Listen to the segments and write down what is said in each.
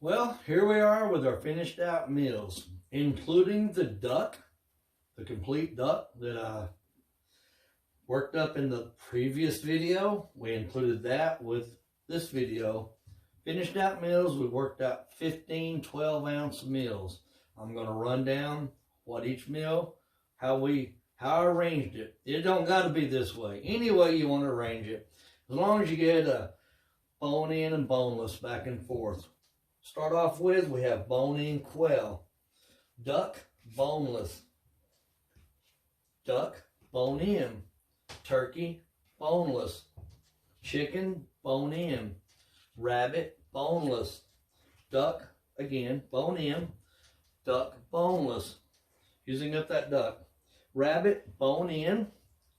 Well, here we are with our finished out meals, including the duck, the complete duck that I worked up in the previous video. We included that with this video. Finished out meals, we worked out 15 12-ounce meals. I'm going to run down what each meal, how I arranged it. It don't got to be this way. Any way you want to arrange it. As long as you get a bone in and boneless back and forth. Start off with, we have bone-in quail, duck, boneless, duck, bone-in, turkey, boneless, chicken, bone-in, rabbit, boneless, duck, again, bone-in, duck, boneless, using up that duck, rabbit, bone-in,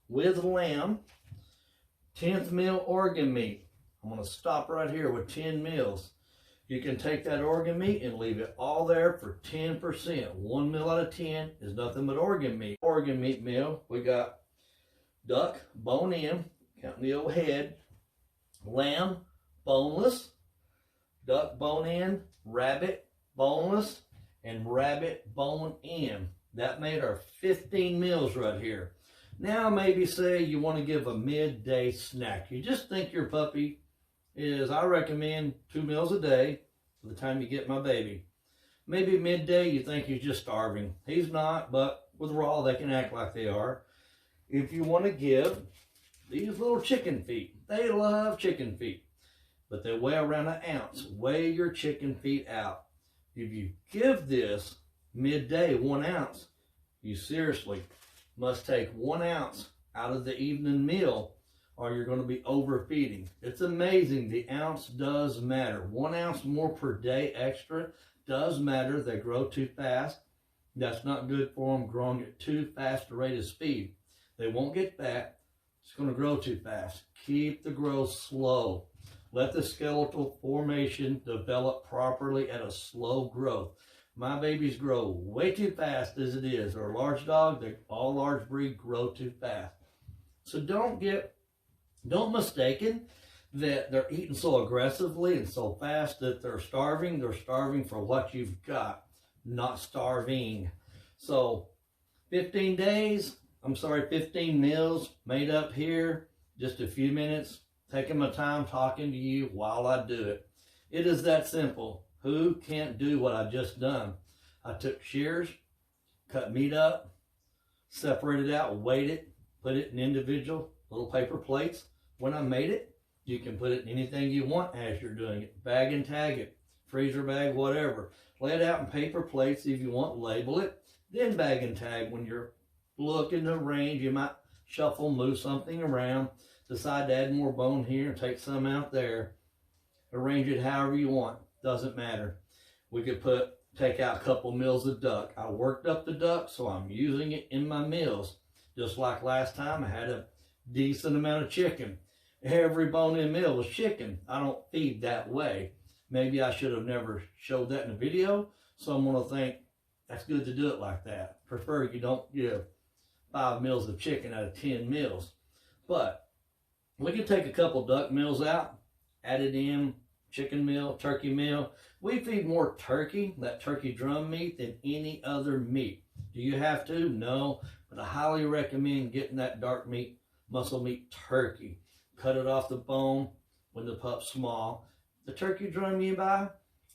with lamb, 10th meal organ meat. I'm going to stop right here with 10 meals. You can take that organ meat and leave it all there for 10%. 1 meal out of 10 is nothing but organ meat. Organ meat meal, we got duck, bone in, counting the old head, lamb, boneless, duck, bone in, rabbit, boneless, and rabbit, bone in. That made our 15 meals right here. Now maybe say you want to give a midday snack. You just think your puppy is, I recommend 2 meals a day for the time you get my baby. Maybe midday you think he's just starving. He's not, but with raw they can act like they are. If you want to give these little chicken feet, they love chicken feet, but they weigh around an ounce. Weigh your chicken feet out. If you give this midday 1 ounce, you seriously must take 1 ounce out of the evening meal, or you're going to be overfeeding. It's amazing. The ounce does matter. 1 ounce more per day extra does matter. They grow too fast. That's not good for them, growing at too fast a rate of speed. They won't get fat. It's going to grow too fast. Keep the growth slow. Let the skeletal formation develop properly at a slow growth. My babies grow way too fast as it is. They're a large dog. All large breed grow too fast. So don't mistaken that they're eating so aggressively and so fast that they're starving. They're starving for what you've got, not starving. So 15 meals made up here, just a few minutes, taking my time talking to you while I do it. It is that simple. Who can't do what I just done? I took shears, cut meat up, separated out, weighed it, put it in individual little paper plates. When I made it, you can put it in anything you want as you're doing it. Bag and tag it, freezer bag, whatever. Lay it out in paper plates if you want, label it, then bag and tag. When you're looking to range, you might shuffle, move something around, decide to add more bone here and take some out there. Arrange it however you want, doesn't matter. We could take out a couple meals of duck. I worked up the duck, so I'm using it in my meals. Just like last time, I had a decent amount of chicken. Every bone-in meal was chicken. I don't feed that way. Maybe I should have never showed that in a video. Someone will think that's good to do it like that. Prefer you don't give 5 meals of chicken out of 10 meals. But we can take a couple duck meals out, add it in, chicken meal, turkey meal. We feed more turkey, that turkey drum meat, than any other meat. Do you have to? No, but I highly recommend getting that dark meat, muscle meat turkey. Cut it off the bone when the pup's small. The turkey drum you buy,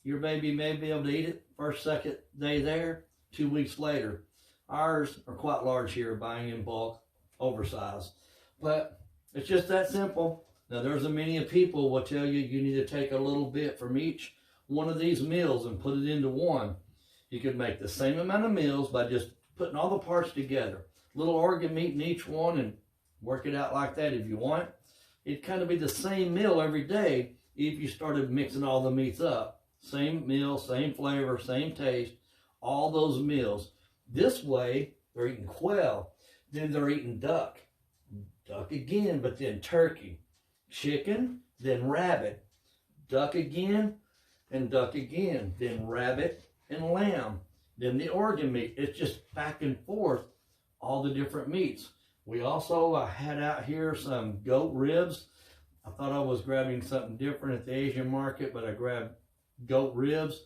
your baby may be able to eat it first, second day there, 2 weeks later. Ours are quite large here, buying in bulk, oversized. But it's just that simple. Now there's a many people will tell you you need to take a little bit from each one of these meals and put it into one. You could make the same amount of meals by just putting all the parts together. Little organ meat in each one and work it out like that if you want. It'd kind of be the same meal every day if you started mixing all the meats up. Same meal, same flavor, same taste, all those meals. This way, they're eating quail, then they're eating duck. Duck again, but then turkey. Chicken, then rabbit. Duck again, and duck again. Then rabbit and lamb. Then the organ meat. It's just back and forth, all the different meats. We also had out here some goat ribs. I thought I was grabbing something different at the Asian market, but I grabbed goat ribs,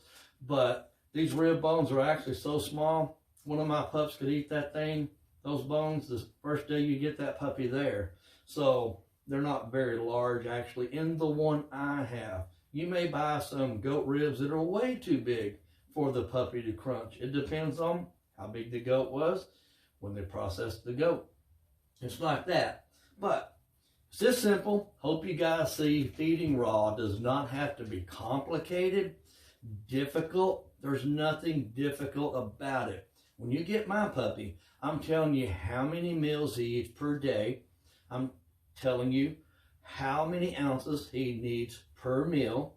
but these rib bones are actually so small. One of my pups could eat that thing, those bones, the first day you get that puppy there. So they're not very large actually in the one I have. You may buy some goat ribs that are way too big for the puppy to crunch. It depends on how big the goat was when they processed the goat. It's like that. But it's this simple. Hope you guys see feeding raw does not have to be complicated, difficult. There's nothing difficult about it. When you get my puppy, I'm telling you how many meals he eats per day. I'm telling you how many ounces he needs per meal.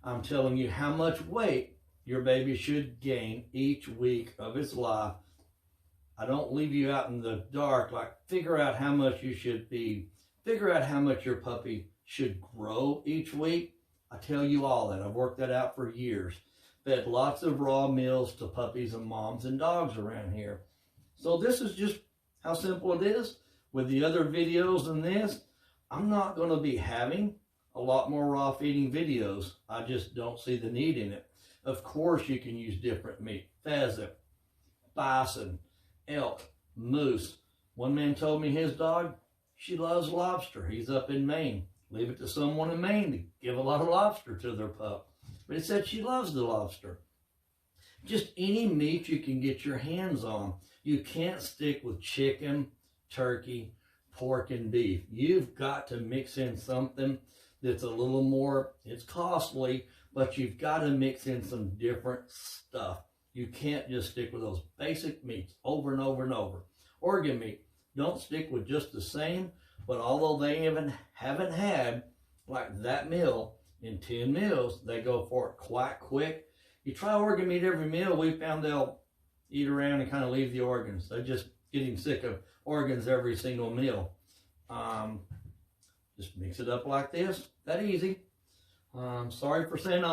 I'm telling you how much weight your baby should gain each week of his life. I don't leave you out in the dark, like figure out how much you should feed. Figure out how much your puppy should grow each week. I tell you all that. I've worked that out for years. Fed lots of raw meals to puppies and moms and dogs around here. So this is just how simple it is. With the other videos than this, I'm not going to be having a lot more raw feeding videos. I just don't see the need in it. Of course you can use different meat. Pheasant, bison, elk, moose. One man told me his dog, she loves lobster. He's up in Maine. Leave it to someone in Maine to give a lot of lobster to their pup. But he said she loves the lobster. Just any meat you can get your hands on. You can't stick with chicken, turkey, pork, and beef. You've got to mix in something that's a little more, it's costly, but you've got to mix in some different stuff. You can't just stick with those basic meats over and over and over. Organ meat, don't stick with just the same, but although they haven't had like that meal in 10 meals, they go for it quite quick. You try organ meat every meal, we found they'll eat around and kind of leave the organs. They're just getting sick of organs every single meal. Just mix it up like this, that easy. Sorry for saying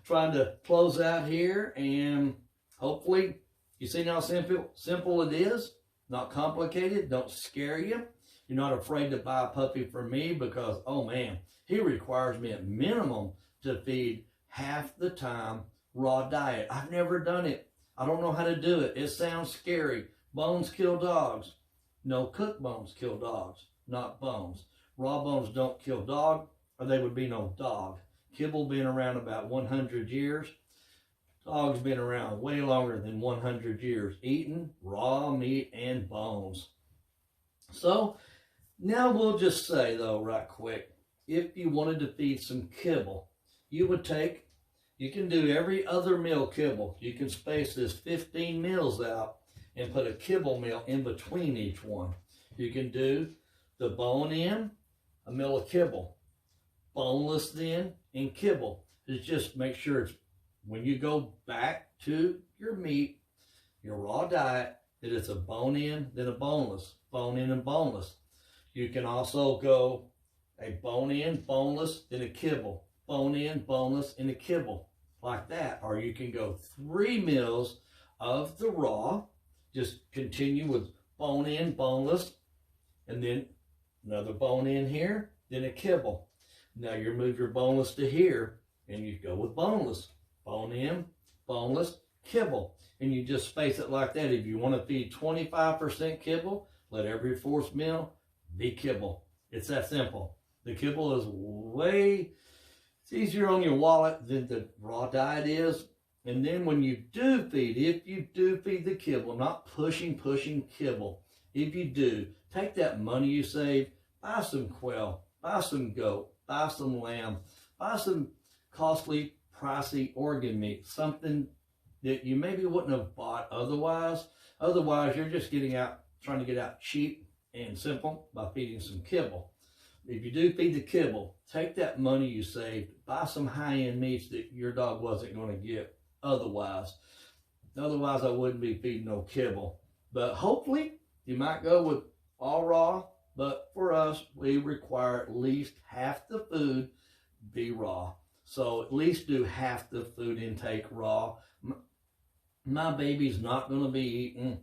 trying to close out here, and hopefully you see how simple it is, not complicated, don't scare you. You're not afraid to buy a puppy from me because, oh man, he requires me at minimum to feed half the time raw diet. I've never done it. I don't know how to do it. It sounds scary. Bones kill dogs. No, cooked bones kill dogs, not bones. Raw bones don't kill dog, or they would be no dog. Kibble been around about 100 years. Dog's been around way longer than 100 years, eating raw meat and bones. So now we'll just say though, right quick, if you wanted to feed some kibble, you can do every other meal kibble. You can space this 15 meals out and put a kibble meal in between each one. You can do the bone in, a meal of kibble. Boneless then, and kibble. Just make sure it's, when you go back to your meat, your raw diet, that it's a bone in, then a boneless. Bone in and boneless. You can also go a bone in, boneless, then a kibble. Bone in, boneless, and a kibble. Like that. Or you can go 3 meals of the raw. Just continue with bone in, boneless, and then another bone in here, then a kibble. Now you move your boneless to here, and you go with boneless. Bone in, boneless, kibble. And you just space it like that. If you want to feed 25% kibble, let every 4th meal be kibble. It's that simple. The kibble is it's easier on your wallet than the raw diet is. And then when you do feed, if you do feed the kibble, not pushing kibble, if you do, take that money you save, buy some quail, buy some goat, buy some lamb, buy some costly, pricey organ meat, something that you maybe wouldn't have bought otherwise. Otherwise, you're just trying to get out cheap and simple by feeding some kibble. If you do feed the kibble, take that money you saved, buy some high-end meats that your dog wasn't going to get otherwise. Otherwise, I wouldn't be feeding no kibble. But hopefully, you might go with all raw. But for us, we require at least half the food be raw. So at least do half the food intake raw. My baby's not going to be eating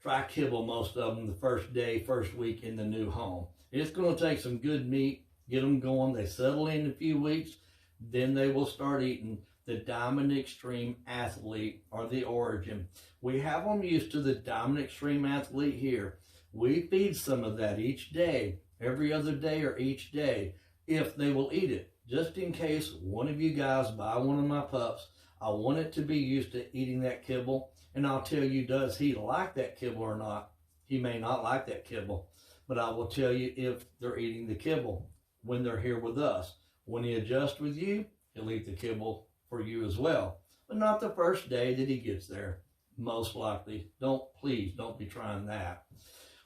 dry kibble, most of them, the first day, first week in the new home. It's going to take some good meat, get them going. They settle in a few weeks, then they will start eating the Diamond Extreme Athlete or the Origin. We have them used to the Diamond Extreme Athlete here. We feed some of that each day, every other day or each day, if they will eat it. Just in case one of you guys buy one of my pups, I want it to be used to eating that kibble. And I'll tell you, does he like that kibble or not? He may not like that kibble, but I will tell you if they're eating the kibble when they're here with us. When he adjusts with you, he'll eat the kibble for you as well, but not the first day that he gets there, most likely. Please don't be trying that.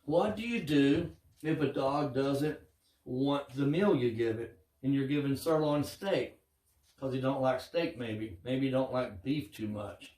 What do you do if a dog doesn't want the meal you give it and you're giving sirloin steak because he don't like steak maybe you don't like beef too much?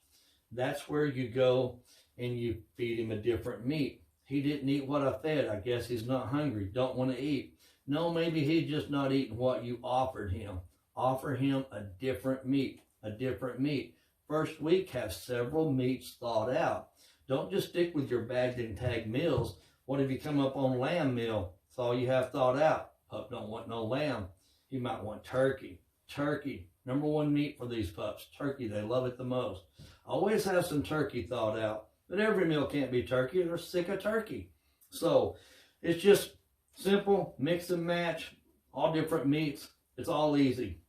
That's where you go and you feed him a different meat. He didn't eat what I fed. I guess he's not hungry, don't want to eat. No, maybe he's just not eating what you offered him. Offer him a different meat, a different meat. First week, have several meats thought out. Don't just stick with your bagged and tagged meals. What if you come up on lamb meal? It's all you have thought out. Pup don't want no lamb. He might want turkey. Turkey, number one meat for these pups. Turkey, they love it the most. Always have some turkey thought out. But every meal can't be turkey. They're sick of turkey. So it's just simple, mix and match, all different meats. It's all easy.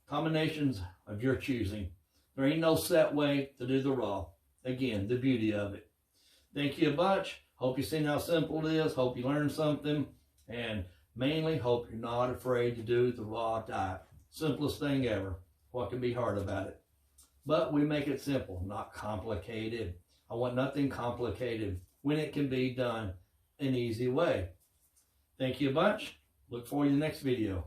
Combinations of your choosing. There ain't no set way to do the raw. Again, the beauty of it. Thank you a bunch. Hope you've seen how simple it is. Hope you learned something. And mainly, hope you're not afraid to do the raw diet. Simplest thing ever. What can be hard about it? But we make it simple, not complicated. I want nothing complicated when it can be done an easy way. Thank you a bunch. Look forward to the next video.